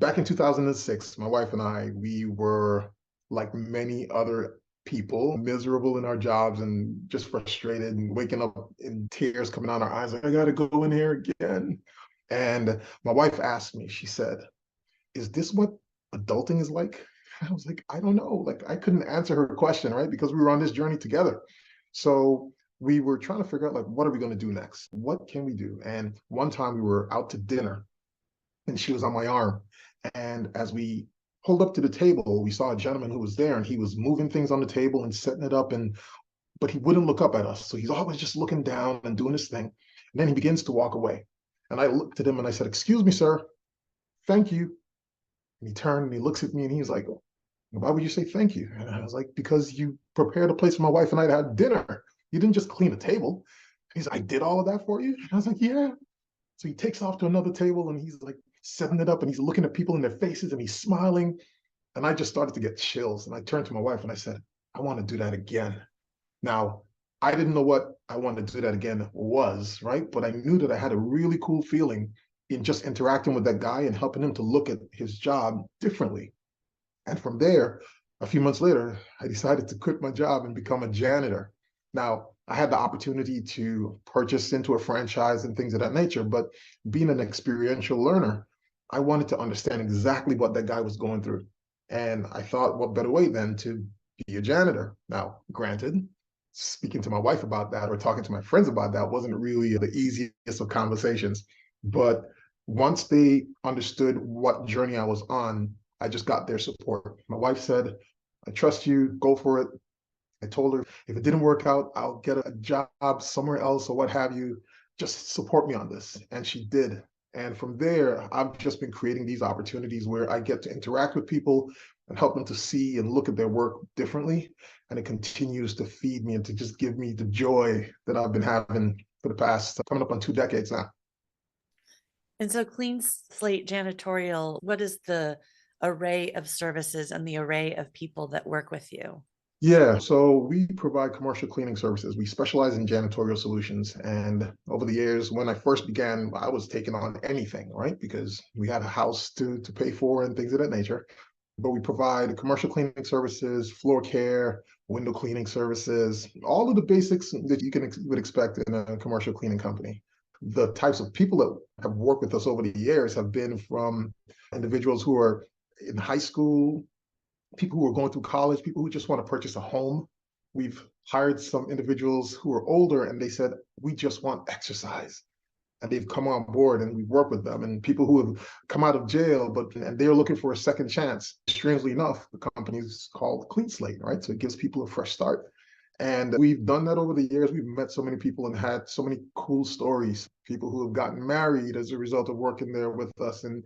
Back in 2006, my wife and I, we were like many other people, miserable in our jobs and just frustrated and waking up in tears coming out our eyes, like, I gotta go in here again. And my wife asked me, she said, is this what adulting is like? I was like, I don't know. Like, I couldn't answer her question, right? Because we were on this journey together. So we were trying to figure out, like, what are we going to do next? What can we do? And one time we were out to dinner and she was on my arm. And as we pulled up to the table, we saw a gentleman who was there and he was moving things on the table and setting it up. And but he wouldn't look up at us. So he's always just looking down and doing his thing. And then he begins to walk away. And I looked at him and I said, excuse me, sir. Thank you. And he turned and he looks at me and he's like, why would you say thank you? And I was like, because you prepared a place for my wife and I to have dinner. You didn't just clean a table. He's like, I did all of that for you? And I was like, yeah. So he takes off to another table and he's like setting it up and he's looking at people in their faces and he's smiling. And I just started to get chills. And I turned to my wife and I said, I want to do that again. Now, I didn't know what I wanted to do that again was, right? But I knew that I had a really cool feeling in just interacting with that guy and helping him to look at his job differently. And from there, a few months later, I decided to quit my job and become a janitor. Now, I had the opportunity to purchase into a franchise and things of that nature, but being an experiential learner, I wanted to understand exactly what that guy was going through. And I thought, what better way than to be a janitor? Now, granted, speaking to my wife about that or talking to my friends about that wasn't really the easiest of conversations. But once they understood what journey I was on, I just got their support. My wife said, I trust you, go for it. I told her if it didn't work out, I'll get a job somewhere else or what have you. Just support me on this. And she did. And from there, I've just been creating these opportunities where I get to interact with people and help them to see and look at their work differently. And it continues to feed me and to just give me the joy that I've been having for the past coming up on 2 decades now. And so Clean Slate Janitorial, what is the array of services and the array of people that work with you? Yeah, so we provide commercial cleaning services. We specialize in janitorial solutions. And over the years, when I first began, I was taking on anything, right? Because we had a house to pay for and things of that nature. But we provide commercial cleaning services, floor care, window cleaning services, all of the basics that would expect in a commercial cleaning company. The types of people that have worked with us over the years have been from individuals who are in high school, people who are going through college, people who just want to purchase a home. We've hired some individuals who are older and they said, we just want exercise. And they've come on board and we've worked with them. And people who have come out of jail, but and they're looking for a second chance. Strangely enough, the company is called Clean Slate, right? So it gives people a fresh start. And we've done that over the years. We've met so many people and had so many cool stories. People who have gotten married as a result of working there with us, and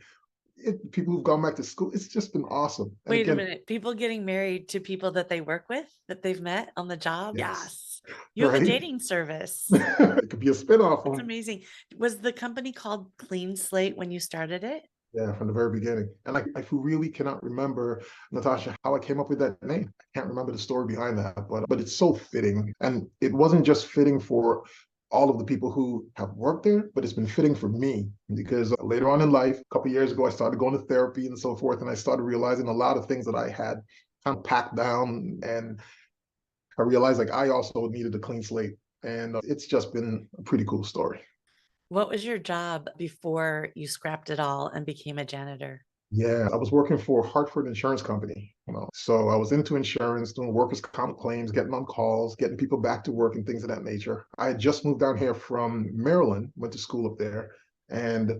people who've gone back to school. It's just been awesome. And Wait a again, minute. People getting married to people that they work with, that they've met on the job? yes, Yes. You have a right? dating service. It could be a spinoff That's from, amazing. Was the company called Clean Slate when you started it? yeah, from the very beginning. And I really cannot remember, Natasha, how I came up with that name. I can't remember the story behind that, but it's so fitting. And it wasn't just fitting for all of the people who have worked there, but it's been fitting for me because later on in life, a couple of years ago, I started going to therapy and so forth, and I started realizing a lot of things that I had kind of packed down, and I realized like I also needed a clean slate, and it's just been a pretty cool story. What was your job before you scrapped it all and became a janitor? Yeah, I was working for Hartford Insurance Company, So I was into insurance, doing workers' comp claims, getting on calls, getting people back to work and things of that nature. I had just moved down here from Maryland, went to school up there, and it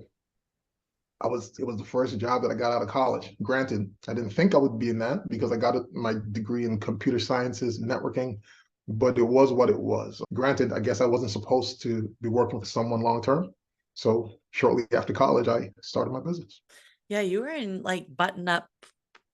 was the first job that I got out of college. Granted, I didn't think I would be in that because I got my degree in computer sciences, networking, but it was what it was. Granted, I guess I wasn't supposed to be working for someone long term. So shortly after college, I started my business. Yeah, you were in like button up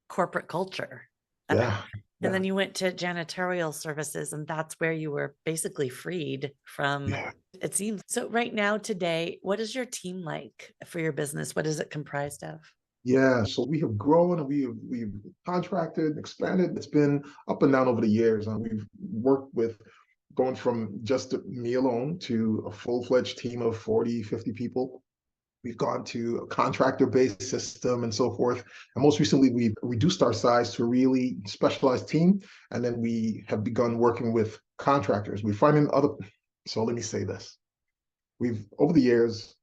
corporate culture. Yeah, And yeah, then you went to janitorial services, and that's where you were basically freed from, yeah. it seems. So, right now, today, what is your team like for your business? What is it comprised of? Yeah, so we have grown and we've contracted, expanded. It's been up and down over the years. And we've worked with going from just me alone to a full-fledged team of 40, 50 people. We've gone to a contractor-based system and so forth. And most recently, we've reduced our size to a really specialized team. And then we have begun working with contractors. We're finding other, so let me say this. We've, over the years,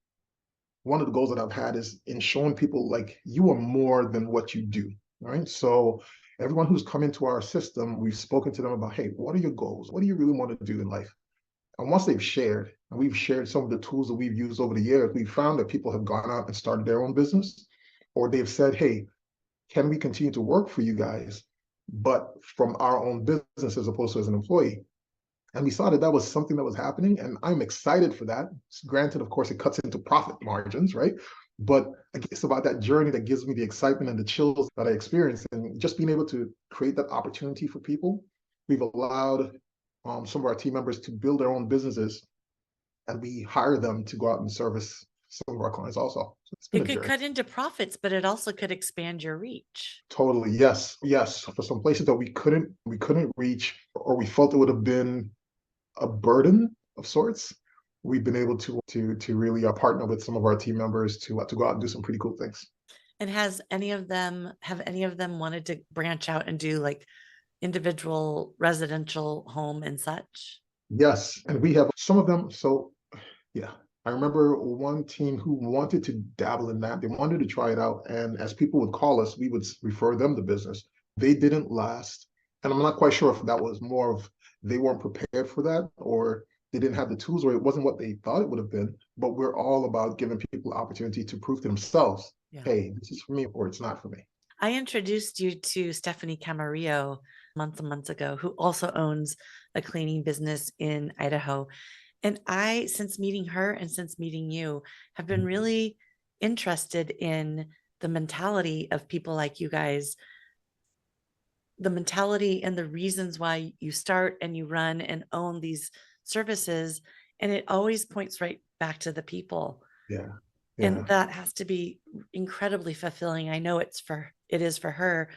one of the goals that I've had is in showing people like you are more than what you do. Right. So everyone who's come into our system, we've spoken to them about, hey, what are your goals? What do you really want to do in life? And once they've shared, and we've shared some of the tools that we've used over the years, we've found that people have gone out and started their own business, or they've said, hey, can we continue to work for you guys, but from our own business as opposed to as an employee? And we saw that that was something that was happening, and I'm excited for that. Granted, of course, it cuts into profit margins, right? But it's about that journey that gives me the excitement and the chills that I experience, and just being able to create that opportunity for people. We've allowed some of our team members to build their own businesses, and we hire them to go out and service some of our clients also. So it's been It a could journey. cut into profits, but it also could expand your reach. Totally, yes, yes. For some places that we couldn't reach, or we felt it would have been a burden of sorts, we've been able to really partner with some of our team members to go out and do some pretty cool things. And have any of them wanted to branch out and do like individual residential home and such? Yes, and we have some of them. So yeah, I remember one team who wanted to dabble in that. They wanted to try it out, and as people would call us, we would refer them to business. They didn't last, and I'm not quite sure if that was more of they weren't prepared for that, or they didn't have the tools, or it wasn't what they thought it would have been. But we're all about giving people the opportunity to prove to themselves, Yeah. hey, this is for me, or it's not for me. I introduced you to Stephanie Camarillo months ago, who also owns a cleaning business in Idaho. And I, since meeting her and since meeting you, have been really interested in the mentality of people like you guys, the mentality and the reasons why you start and you run and own these services. And it always points right back to the people. Yeah, And yeah. that has to be incredibly fulfilling. I know it is for her.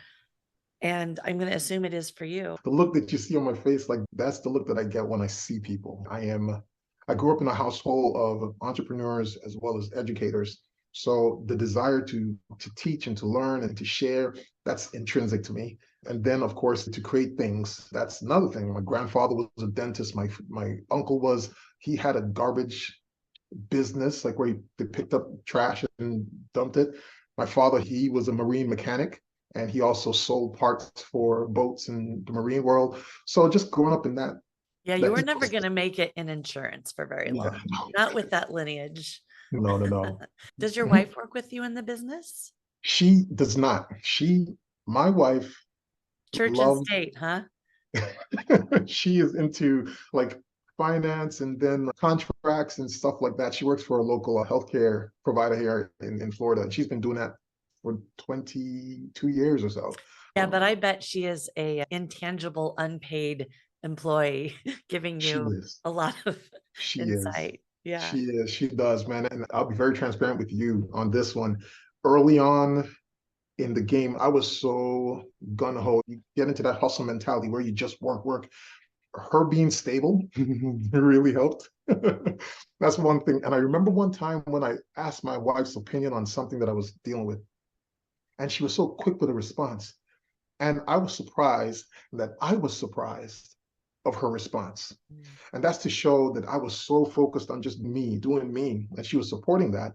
And I'm going to assume it is for you. The look that you see on my face, like that's the look that I get when I see people. I grew up in a household of entrepreneurs as well as educators. So the desire to teach and to learn and to share, that's intrinsic to me. And then of course to create things, that's another thing. My grandfather was a dentist. My uncle he had a garbage business, like where they picked up trash and dumped it. My father, he was a marine mechanic, and he also sold parts for boats in the marine world. So just growing up in Yeah, you that were never going ecosystem. to make it in insurance for very Yeah, long, not with that lineage. no, no, no. Does your wife work with you in the business? She does not. My wife Church and loves, state, huh? she is into like finance and then contracts and stuff like that. She works for a local healthcare provider here in Florida, and she's been doing that for 22 years or so. Yeah, but I bet she is a intangible, unpaid employee giving She you is. a lot of She is. insight. Yeah. She is. She does, man. And I'll be very transparent with you on this one. Early on in the game, I was so gun ho. You get into that hustle mentality where you just work, work. Her being stable really helped. That's one thing. And I remember one time when I asked my wife's opinion on something that I was dealing with, and she was so quick with a response. And I was surprised of her response. Mm. And that's to show that I was so focused on just me, doing me, and she was supporting that.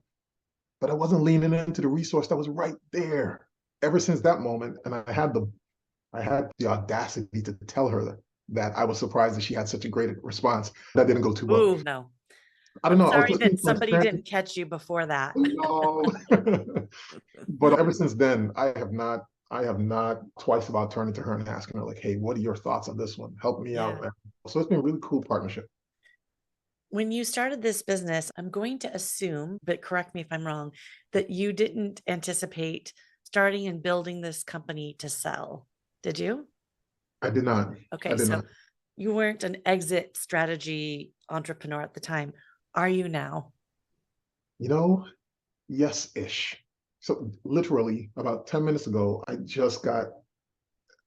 But I wasn't leaning into the resource that was right there. Ever since that moment, and I had the audacity to tell her that I was surprised that she had such a great response. That didn't go too well. Ooh, no. I don't I'm know. I was sorry just being that somebody transparent. didn't catch you before that. No. But ever since then, I have not twice about turning to her and asking her like, "Hey, what are your thoughts on this one? Help me out." Yeah. So it's been a really cool partnership. When you started this business, I'm going to assume, but correct me if I'm wrong, that you didn't anticipate starting and building this company to sell. Did you? I did not. I Okay, did so not. you weren't an exit strategy entrepreneur at the time. Are you now? You know, yes-ish. So literally about 10 minutes ago, I just got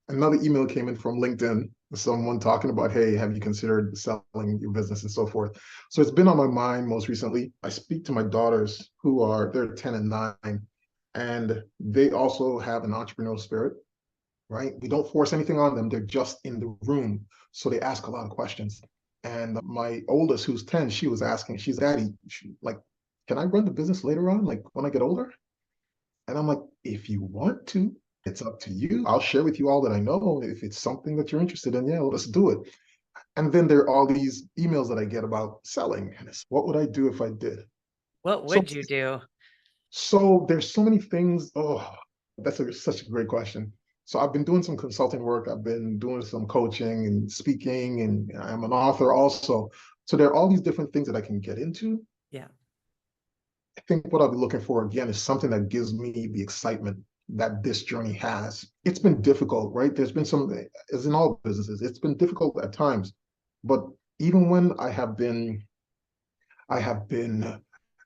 another email came in from LinkedIn, someone talking about, hey, have you considered selling your business and so forth. So it's been on my mind most recently. I speak to my daughters they're 10 and 9, and they also have an entrepreneurial spirit, right? We don't force anything on them. They're just in the room. So they ask a lot of questions. And my oldest, who's 10, she was asking, she's Daddy, like, can I run the business later on, like when I get older? And I'm like, if you want to, it's up to you. I'll share with you all that I know. If it's something that you're interested in, yeah, let's do it. And then there are all these emails that I get about selling. And it's, what would I do if I did? What So, would you do? so there's so many things. Oh, such a great question. So I've been doing some consulting work. I've been doing some coaching and speaking, and I'm an author also. So there are all these different things that I can get into. Yeah. I think what I'll be looking for again is something that gives me the excitement that this journey has. It's been difficult, right? There's been some, as in all businesses, it's been difficult at times. But even when I have been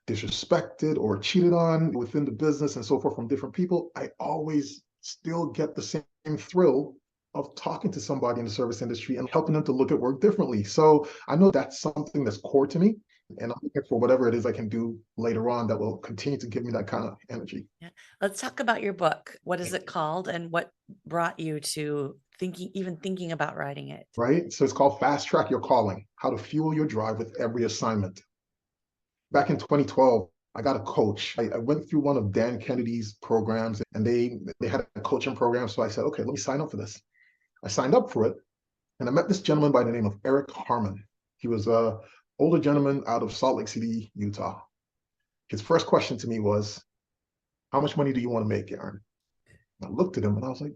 disrespected or cheated on within the business and so forth from different people, I always still get the same thrill of talking to somebody in the service industry and helping them to look at work differently. So I know that's something that's core to me. And I'm looking for whatever it is I can do later on that will continue to give me that kind of energy. Yeah. Let's talk about your book. What is it called and what brought you to even thinking about writing it? Right? So it's called Fast Track Your Calling: How to Fuel Your Drive with Every Assignment. Back in 2012, I got a coach. I went through one of Dan Kennedy's programs, and they had a coaching program. So I said, okay, let me sign up for this. I signed up for it, and I met this gentleman by the name of Eric Harmon. He was a older gentleman out of Salt Lake City, Utah. His first question to me was, how much money do you want to make, Aaron? I looked at him and I was like,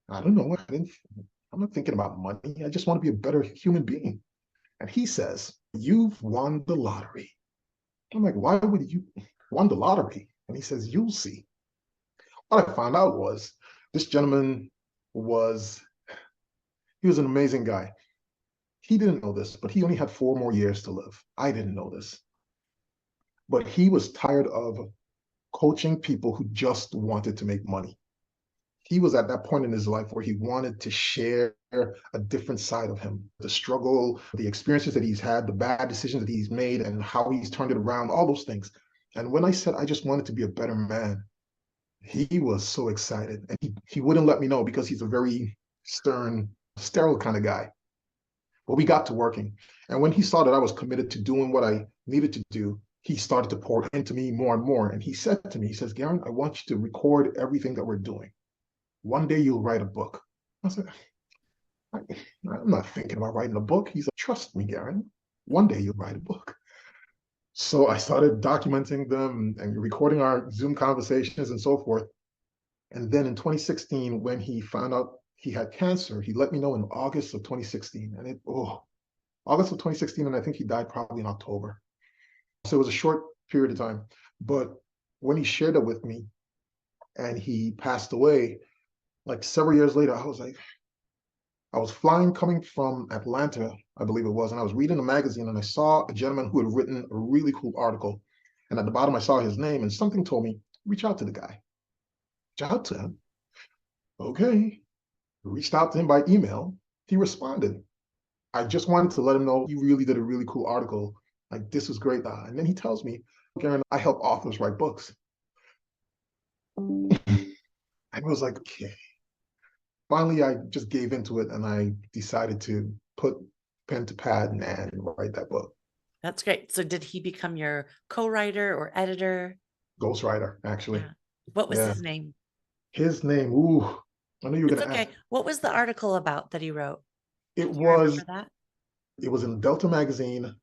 I don't know. I'm not thinking about money. I just want to be a better human being. And he says, you've won the lottery. I'm like, why would you won the lottery? And he says, you'll see. What I found out was this gentleman was, he was an amazing guy. He didn't know this, but he only had 4 more years to live. I didn't know this. But he was tired of coaching people who just wanted to make money. He was at that point in his life where he wanted to share a different side of him, the struggle, the experiences that he's had, the bad decisions that he's made, and how he's turned it around, all those things. And when I said I just wanted to be a better man, he was so excited. And he wouldn't let me know because he's a very stern, sterile kind of guy. But we got to working. And when he saw that I was committed to doing what I needed to do, he started to pour into me more and more. And he said to me, he says, Gerren, I want you to record everything that we're doing. One day you'll write a book. I said, I'm not thinking about writing a book. He's like, trust me, Gerren. One day you'll write a book. So I started documenting them and recording our Zoom conversations and so forth. And then in 2016, when he found out he had cancer, he let me know in August of 2016. And August of 2016, and I think he died probably in October. So it was a short period of time. But when he shared it with me and he passed away, like several years later, I was flying coming from Atlanta, I believe it was, and I was reading a magazine and I saw a gentleman who had written a really cool article. And at the bottom, I saw his name and something told me, reach out to the guy. Reach out to him. Okay. Reached out to him by email. He responded. I just wanted to let him know you really did a really cool article. Like, this was great. And then he tells me, Gerren, I help authors write books. And I was like, okay. Finally, I just gave into it and I decided to put pen to pad and write that book. That's great. So did he become your co-writer or editor? Ghostwriter, actually. Yeah. What was Yeah. his name? His name, ooh, I know you were It's going to ask. okay. What was the article about that he wrote? It Do you remember was, that? it was in Delta magazine.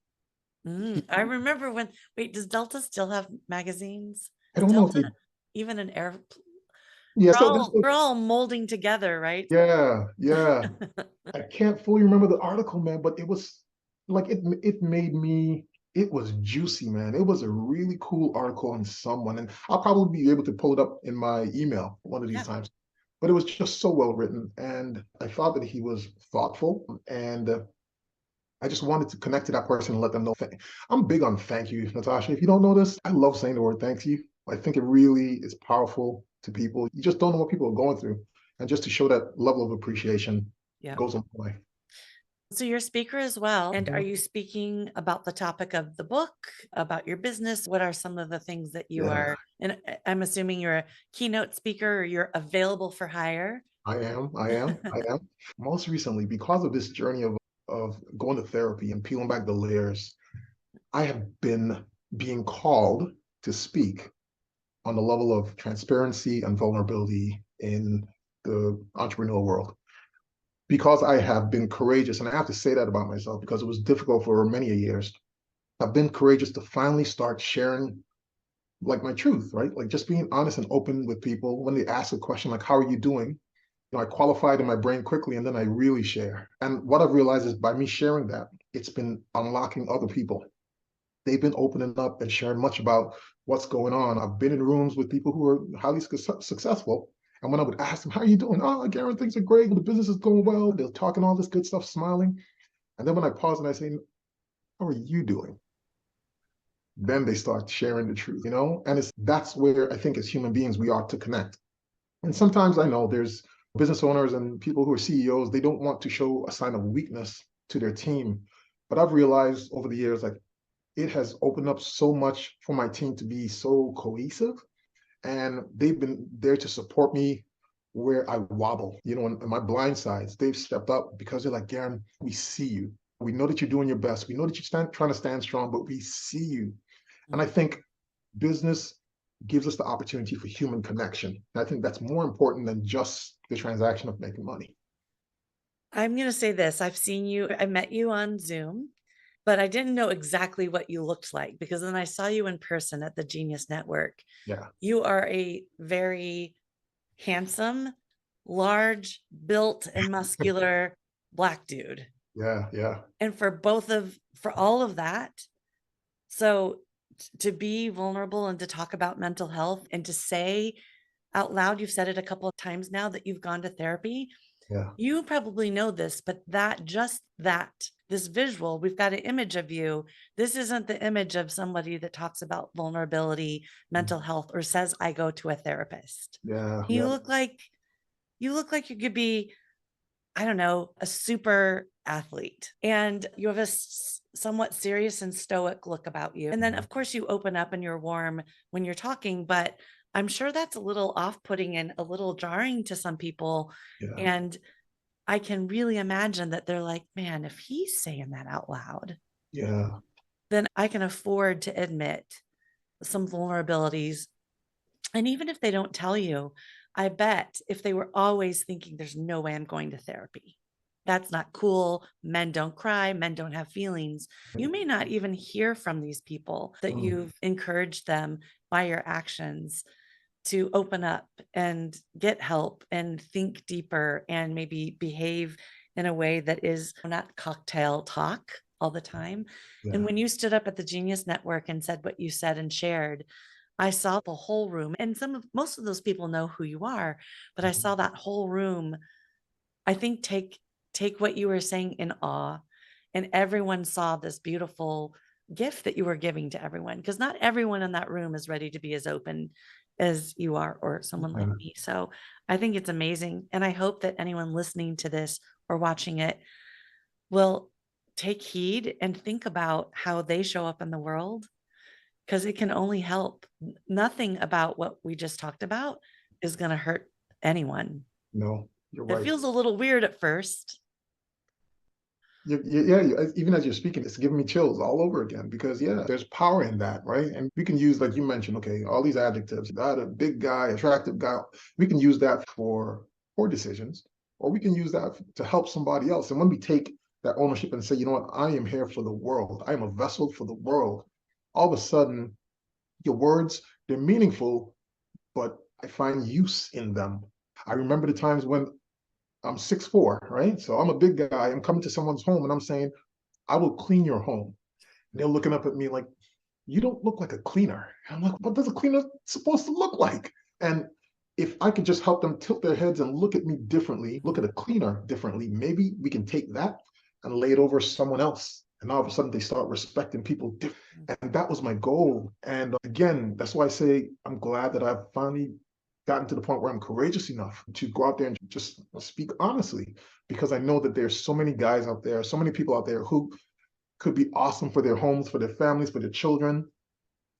I remember wait, does Delta still have magazines? I Is don't know if Delta they, even an air? yeah, We're so all we're all molding together, right? yeah, yeah. I can't fully remember the article, man, but it was like it made me it was juicy, man. It was a really cool article on someone, and I'll probably be able to pull it up in my email one of these Yeah. times. But it was just so well written, and I thought that he was thoughtful, and I just wanted to connect to that person and let them know. I'm big on thank you, Natasha. If you don't know this, I love saying the word thank you. I think it really is powerful to people. You just don't know what people are going through, and just to show that level of appreciation Yeah. goes a long way. So you're a speaker as well. And are Mhm. you speaking about the topic of the book, about your business? What are some of the things that you Yeah, are? And I'm assuming you're a keynote speaker or you're available for hire. I am. Most recently, because of this journey of going to therapy and peeling back the layers, I have been being called to speak on the level of transparency and vulnerability in the entrepreneurial world. Because I have been courageous, and I have to say that about myself because it was difficult for many years. I've been courageous to finally start sharing like my truth, right? Like just being honest and open with people when they ask a question like, how are you doing? I qualified in my brain quickly and then I really share. And what I've realized is by me sharing that, it's been unlocking other people. They've been opening up and sharing much about what's going on. I've been in rooms with people who are highly successful. And when I would ask them, how are you doing? Oh, Gerren, things are great. The business is going well. They're talking all this good stuff, smiling. And then when I pause and I say, how are you doing? Then they start sharing the truth, And that's where I think as human beings, we ought to connect. And sometimes I know there's business owners and people who are CEOs, they don't want to show a sign of weakness to their team. But I've realized over the years, like it has opened up so much for my team to be so cohesive. And they've been there to support me where I wobble, in my blind sides. They've stepped up because they're like, Gerren, we see you. We know that you're doing your best. We know that you're trying to stand strong, but we see you. And I think business gives us the opportunity for human connection. And I think that's more important than just the transaction of making money. I'm going to say this. I met you on Zoom, but I didn't know exactly what you looked like because then I saw you in person at the Genius Network. Yeah. You are a very handsome, large, built, and muscular Black dude. Yeah. Yeah. And for all of that, so to be vulnerable and to talk about mental health and to say out loud, you've said it a couple of times now that you've gone to therapy. Yeah. You probably know this, but this visual, we've got an image of you. This isn't the image of somebody that talks about vulnerability, mental health, or says, I go to a therapist. Yeah. You Yeah. look like you could be, I don't know, a super athlete. And you have a somewhat serious and stoic look about you. And then, of course, you open up and you're warm when you're talking, but I'm sure that's a little off putting and a little jarring to some people. Yeah. And I can really imagine that they're like, man, if he's saying that out loud, Yeah. then I can afford to admit some vulnerabilities. And even if they don't tell you, I bet if they were always thinking, there's no way I'm going to therapy, that's not cool. Men don't cry, men don't have feelings. You may not even hear from these people that you've encouraged them by your actions to open up and get help and think deeper and maybe behave in a way that is not cocktail talk all the time. And Yeah. when you stood up at the Genius Network and said what you said and shared, I saw the whole room, and most of those people know who you are, but I saw that whole room. I think take what you were saying in awe, and everyone saw this beautiful gift that you were giving to everyone, because not everyone in that room is ready to be as open as you are or someone like Yeah. me. So I think it's amazing, and I hope that anyone listening to this or watching it will take heed and think about how they show up in the world, because it can only help. Nothing about what we just talked about is going to hurt anyone. No, you're It right. feels a little weird at first. Yeah, even as you're speaking, it's giving me chills all over again because yeah, there's power in that, right? And we can use, like you mentioned, okay, all these adjectives, that a big guy, attractive guy. We can use that for poor decisions, or we can use that to help somebody else. And when we take that ownership and say, you know what, I am here for the world. I am a vessel for the world. All of a sudden, your words, they're meaningful, but I find use in them. I remember the times when I'm 6'4", right? So I'm a big guy. I'm coming to someone's home and I'm saying, I will clean your home. And they're looking up at me like, you don't look like a cleaner. And I'm like, what does a cleaner supposed to look like? And if I could just help them tilt their heads and look at me differently, look at a cleaner differently, maybe we can take that and lay it over someone else. And all of a sudden they start respecting people different. And that was my goal. And again, that's why I say I'm glad that I've finally gotten to the point where I'm courageous enough to go out there and just speak honestly, because I know that there's so many guys out there, so many people out there who could be awesome for their homes, for their families, for their children.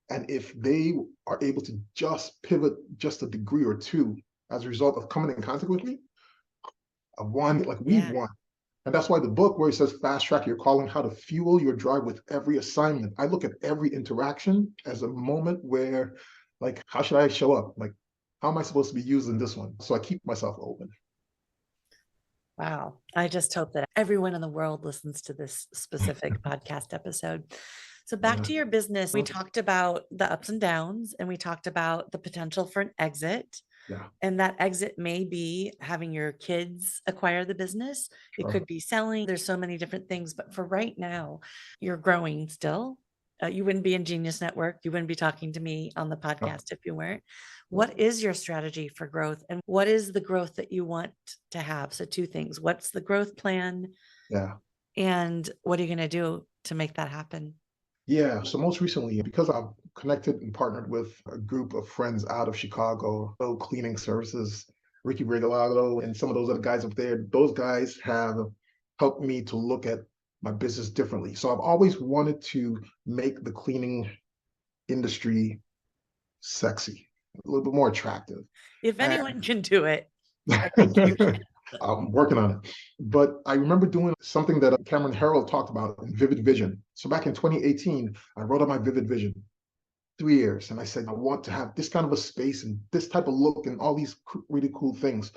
And if they are able to just pivot just a degree or two as a result of coming in contact with me, I've won, like we've Yeah. won. And that's why the book where it says fast track your calling, how to fuel your drive with every assignment. I look at every interaction as a moment where, like, how should I show up? Like, how am I supposed to be using this one? So I keep myself open. Wow. I just hope that everyone in the world listens to this specific podcast episode. So, back Yeah. to your business, we talked about the ups and downs, and we talked about the potential for an exit. Yeah. And that exit may be having your kids acquire the business. It Sure. could be selling. There's so many different things. But for right now, you're growing still. You wouldn't be in Genius Network. You wouldn't be talking to me on the No, podcast if you weren't. no. What is your strategy for growth? And what is the growth that you want to have? So, two things. What's the growth plan? Yeah. And what are you going to do to make that happen? Yeah. So most recently, because I've connected and partnered with a group of friends out of Chicago, cleaning services, Ricky Brigalago, and some of those other guys up there, those guys have helped me to look at my business differently. So I've always wanted to make the cleaning industry sexy, a little bit more attractive. If And anyone can do it, I think you can. I'm working on it. But I remember doing something that Cameron Harrell talked about in Vivid Vision. So back in 2018, I wrote out my Vivid Vision, 3 years. And I said, I want to have this kind of a space and this type of look and all these really cool things.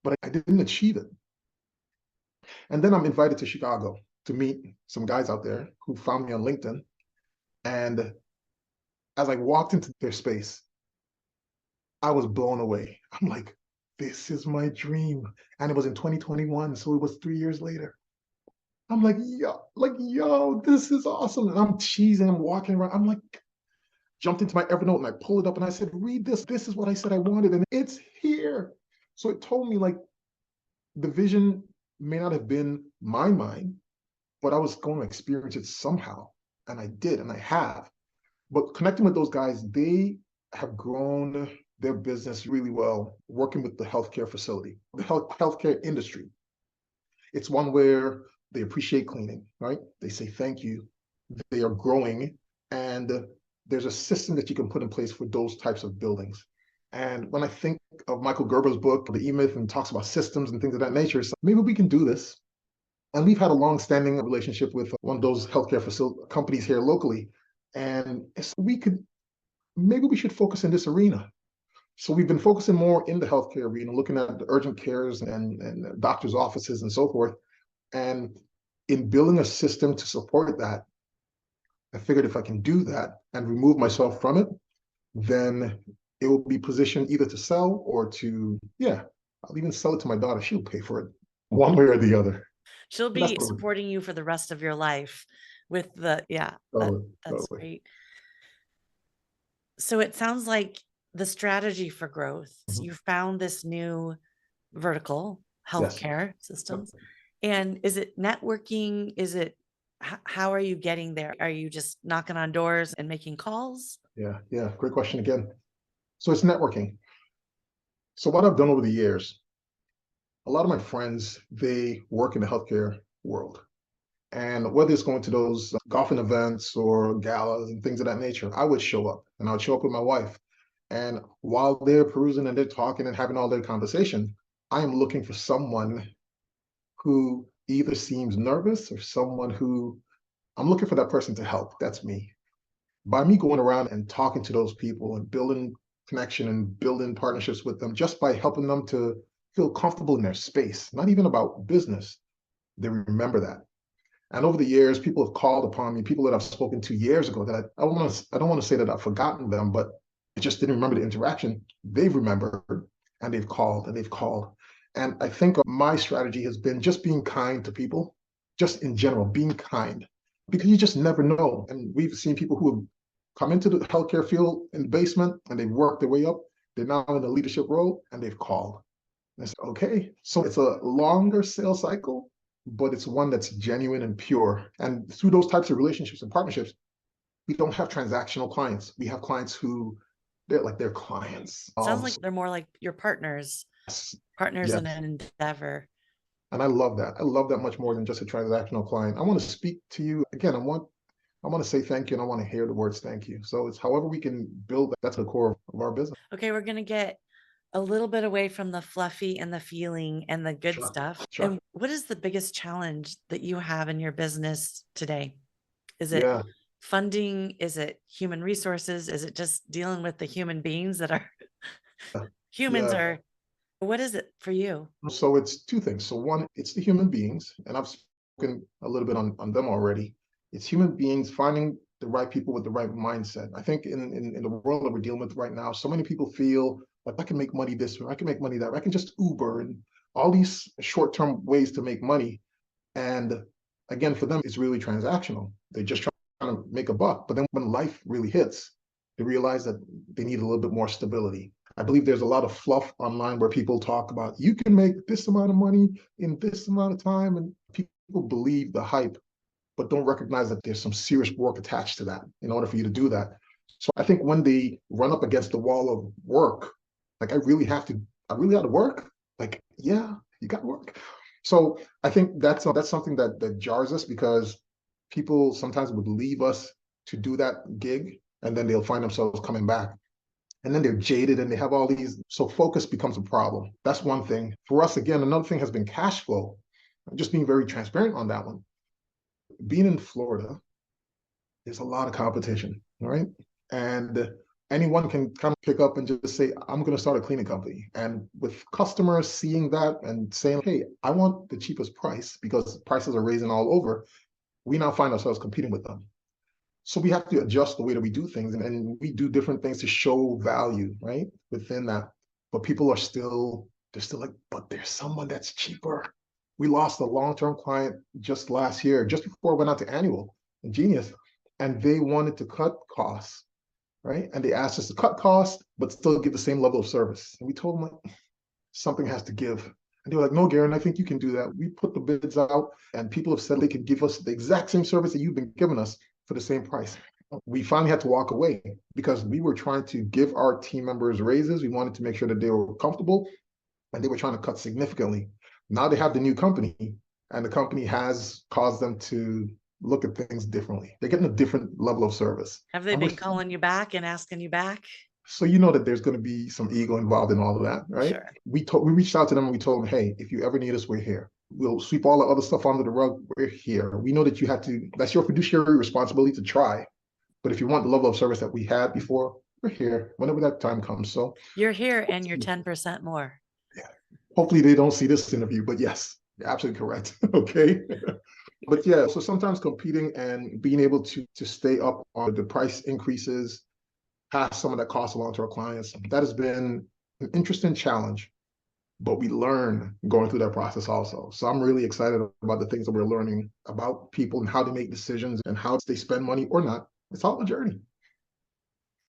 But I didn't achieve it. And then I'm invited to Chicago to meet some guys out there who found me on LinkedIn. And as I walked into their space, I was blown away. I'm like, this is my dream. And it was in 2021. So it was 3 years later. I'm yo, this is awesome. And I'm cheesing, I'm walking around. I'm like, jumped into my Evernote and I pulled it up and I said, read this. This is what I said I wanted. And it's here. So it told me like the vision may not have been my mind, but I was going to experience it somehow. And I did, and I have. But connecting with those guys, they have grown their business really well, working with the healthcare facility, the healthcare industry. It's one where they appreciate cleaning, right? They say thank you. They are growing, and there's a system that you can put in place for those types of buildings. And when I think of Michael Gerber's book, The E-Myth, and talks about systems and things of that nature, so maybe we can do this. And we've had a long-standing relationship with one of those healthcare facility companies here locally. And maybe we should focus in this arena. So we've been focusing more in the healthcare arena, looking at the urgent cares and doctors' offices and so forth. And in building a system to support that, I figured if I can do that and remove myself from it, then it will be positioned either to sell or I'll even sell it to my daughter. She'll pay for it one way or the other. She'll And that's be supporting you for the rest of your life with totally, that's totally. great. So it sounds like the strategy for growth, Mhm. you found this new vertical, Yes. healthcare systems. And is it networking? Is it how are you getting there? Are you just knocking on doors and making calls? Yeah. Yeah. Great question again. So it's networking. So what I've done over the years, a lot of my friends, they work in the healthcare world. And whether it's going to those golfing events or galas and things of that nature, I would show up and I would show up with my wife. And while they're perusing and they're talking and having all their conversation, I am looking for someone who either seems nervous or someone who I'm looking for that person to help. That's me. By me going around and talking to those people and building connection and building partnerships with them, just by helping them to feel comfortable in their space, not even about business, they remember that. And over the years, people have called upon me, people that I've spoken to years ago that I don't want to say that I've forgotten them, but I just didn't remember the interaction. They've remembered and they've called and they've called. And I think my strategy has been just being kind to people, just in general, being kind, because you just never know. And we've seen people who have come into the healthcare field in the basement and they've worked their way up. They're now in the leadership role and they've called. And it's okay. So it's a longer sales cycle, but it's one that's genuine and pure. And through those types of relationships and partnerships, we don't have transactional clients. We have clients who they're clients. Sounds like they're more like your Yes, partners in yes. an endeavor. And I love that. I love that much more than just a transactional client. I want to speak to you again. I want to say thank you, and I want to hear the words thank you. So it's however we can build that. That's the core of our business. Okay, we're gonna get a little bit away from the fluffy and the feeling and the good Sure, stuff. sure. And what is the biggest challenge that you have in your business today? Is it Yeah, funding? Is it human resources? Is it just dealing with the human beings that are humans yeah. are what is it for you? So it's two things. So one, it's the human beings, and I've spoken a little bit on them already. It's human beings finding the right people with the right mindset. I think in the world that we're dealing with right now, so many people feel like I can make money this way, I can make money that way, I can just Uber and all these short-term ways to make money. And again, for them, it's really transactional. They're just trying to make a buck. But then when life really hits, they realize that they need a little bit more stability. I believe there's a lot of fluff online where people talk about you can make this amount of money in this amount of time, and people believe the hype, but don't recognize that there's some serious work attached to that in order for you to do that. So I think when they run up against the wall of work, like I really have to work. Like, yeah, you got to work. So I think that's something that jars us because people sometimes would leave us to do that gig, and then they'll find themselves coming back and then they're jaded and they have all these. So focus becomes a problem. That's one thing. For us, again, another thing has been cash flow. Just being very transparent on that one. Being in Florida, there's a lot of competition, right? And anyone can kind of pick up and just say, I'm going to start a cleaning company. And with customers seeing that and saying, hey, I want the cheapest price because prices are raising all over, we now find ourselves competing with them. So we have to adjust the way that we do things, and we do different things to show value, right? Within that. But people are still, they're still like, but there's someone that's cheaper. We lost a long-term client just last year, just before I went out to annual in Genius, and they wanted to cut costs, right? And they asked us to cut costs, but still give the same level of service. And we told them like something has to give. And they were like, no, Gerren, I think you can do that. We put the bids out and people have said they can give us the exact same service that you've been giving us for the same price. We finally had to walk away because we were trying to give our team members raises. We wanted to make sure that they were comfortable and they were trying to cut significantly. Now they have the new company and the company has caused them to look at things differently. They're getting a different level of service. Have they And we're been calling you back and asking you back? so you know that there's going to be some ego involved in all of that, right? Sure. We reached out to them and we told them, hey, if you ever need us, we're here. We'll sweep all the other stuff under the rug. We're here. We know that you had to. That's your fiduciary responsibility to try. But if you want the level of service that we had before, we're here whenever that time comes. So You're here and you're 10% more. yeah, hopefully they don't see this interview. But yes, you're absolutely correct. Okay. But yeah, so sometimes competing and being able to stay up on the price increases pass some of that cost along to our clients. That has been an interesting challenge, but we learn going through that process also. So I'm really excited about the things that we're learning about people and how they make decisions and how they spend money or not. It's all a journey.